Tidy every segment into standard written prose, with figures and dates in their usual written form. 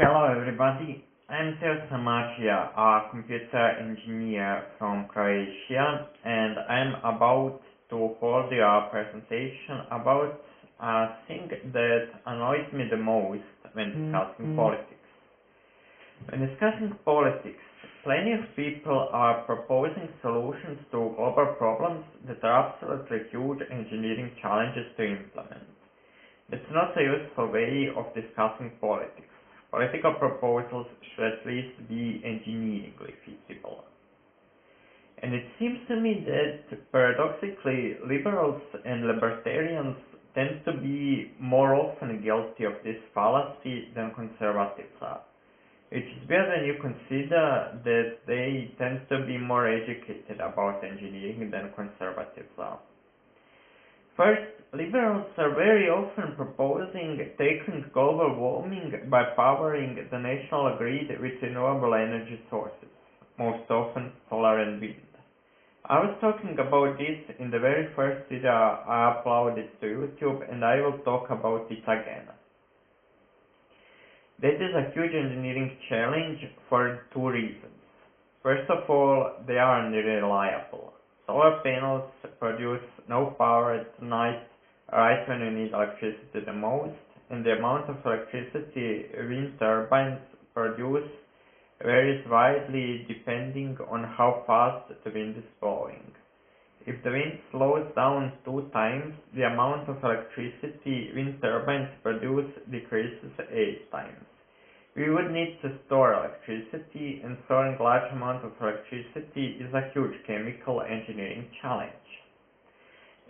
Hello everybody, I'm Theo Samagia, a computer engineer from Croatia, and I'm about to hold you a presentation about a thing that annoys me the most when discussing politics. When discussing politics, plenty of people are proposing solutions to global problems that are absolutely huge engineering challenges to implement. It's not a useful way of discussing politics. Political proposals should at least be engineeringly feasible. And it seems to me that paradoxically, liberals and libertarians tend to be more often guilty of this fallacy than conservatives are. Which is weird when you consider that they tend to be more educated about engineering than conservatives are. First, liberals are very often proposing tackling global warming by powering the national grid with renewable energy sources, most often solar and wind. I was talking about this in the very first video I uploaded to YouTube, and I will talk about it again. That is a huge engineering challenge for two reasons. First of all, they are unreliable. Solar panels produce no power at night, right when you need electricity the most, and the amount of electricity wind turbines produce varies widely depending on how fast the wind is blowing. If the wind slows down 2 times, the amount of electricity wind turbines produce decreases 8 times. We would need to store electricity, and storing large amounts of electricity is a huge chemical engineering challenge.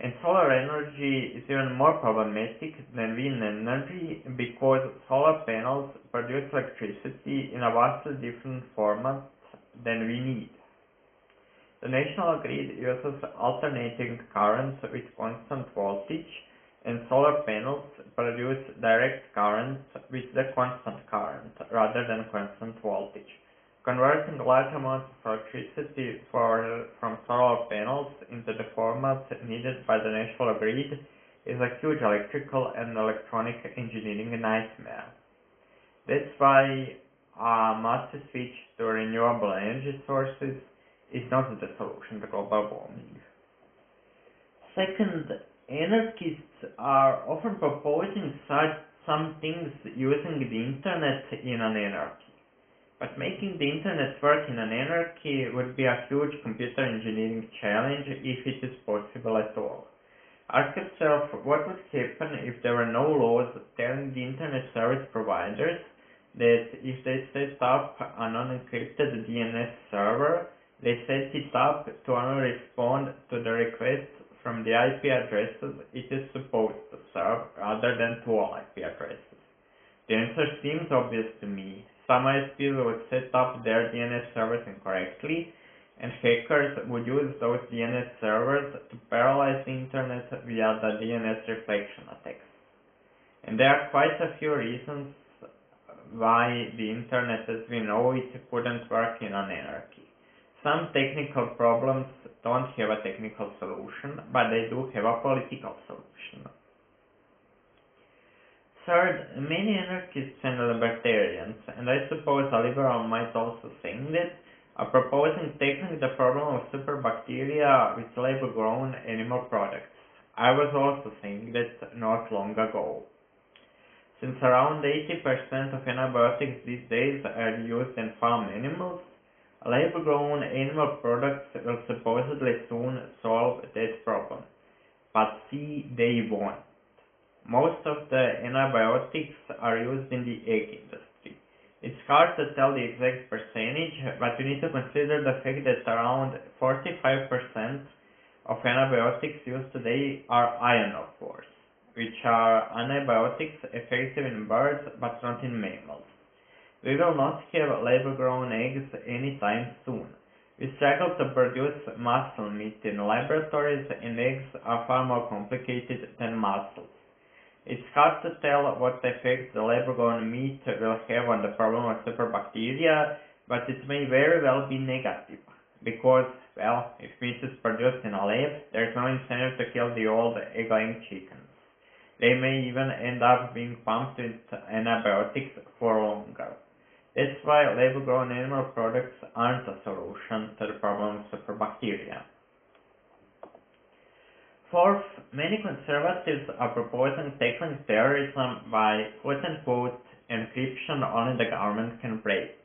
And solar energy is even more problematic than wind energy because solar panels produce electricity in a vastly different format than we need. The national grid uses alternating currents with constant voltage, and solar panels produce direct current with the constant current rather than constant voltage. Converting large amounts of electricity from solar panels into the format needed by the national grid is a huge electrical and electronic engineering nightmare. That's why a massive switch to renewable energy sources is not the solution to global warming. Second, anarchists are often proposing some things using the internet in an anarchy. But making the internet work in an anarchy would be a huge computer engineering challenge if it is possible at all. Ask yourself what would happen if there were no laws telling the internet service providers that if they set up an unencrypted DNS server, they set it up to only respond to the requests from the IP addresses it is supposed to serve rather than to all IP addresses. The answer seems obvious to me. Some ISPs would set up their DNS servers incorrectly, and hackers would use those DNS servers to paralyze the internet via the DNS reflection attacks. And there are quite a few reasons why the internet as we know it couldn't work in an anarchy. Some technical problems don't have a technical solution, but they do have a political solution. Third, many anarchists and libertarians, and I suppose a liberal might also say that, are proposing tackling the problem of superbacteria with lab-grown animal products. I was also saying that not long ago. Since around 80% of antibiotics these days are used in farm animals, lab-grown animal products will supposedly soon solve that problem. But see, they won't. Most of the antibiotics are used in the egg industry. It's hard to tell the exact percentage, but you need to consider the fact that around 45% of antibiotics used today are ionophores, which are antibiotics effective in birds but not in mammals. We will not have lab-grown eggs anytime soon. We struggle to produce muscle meat in laboratories, and eggs are far more complicated than muscles. It's hard to tell what effect the lab-grown meat will have on the problem of superbacteria, but it may very well be negative, because, well, if meat is produced in a lab, there is no incentive to kill the old egg-laying chickens. They may even end up being pumped with antibiotics for longer. That's why lab-grown animal products aren't a solution to the problem of superbacteria. Fourth, many conservatives are proposing tackling terrorism by quote-unquote encryption only the government can break.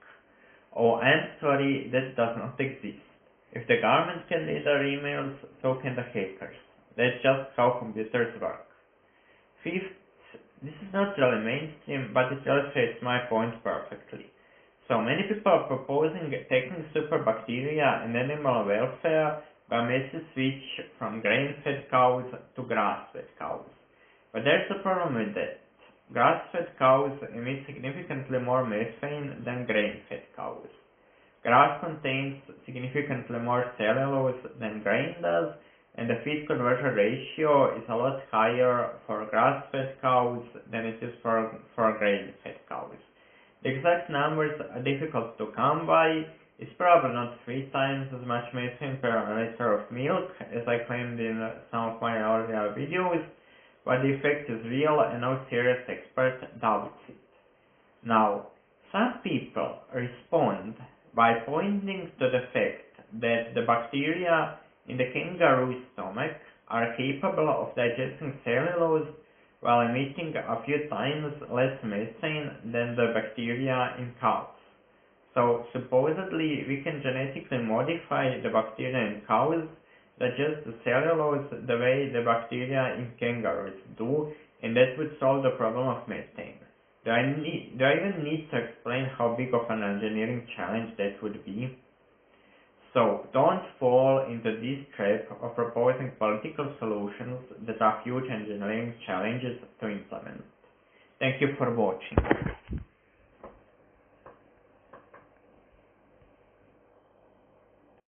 Oh, I'm sorry, that does not exist. If the government can read our emails, so can the hackers. That's just how computers work. Fifth, this is not really mainstream, but it illustrates my point perfectly. So many people are proposing tackling superbacteria and animal welfare by massive switch from grain-fed cows to grass-fed cows. But there's a problem with that. Grass-fed cows emit significantly more methane than grain-fed cows. Grass contains significantly more cellulose than grain does, and the feed conversion ratio is a lot higher for grass-fed cows than it is for grain-fed cows. The exact numbers are difficult to come by. It's probably not 3 times as much methane per liter of milk as I claimed in some of my earlier videos, but the effect is real and no serious expert doubts it. Now, some people respond by pointing to the fact that the bacteria in the kangaroo's stomach are capable of digesting cellulose while emitting a few times less methane than the bacteria in cows. So supposedly we can genetically modify the bacteria in cows, digest the cellulose the way the bacteria in kangaroos do, and that would solve the problem of methane. Do I even need to explain how big of an engineering challenge that would be? So don't fall into this trap of proposing political solutions that are huge engineering challenges to implement. Thank you for watching.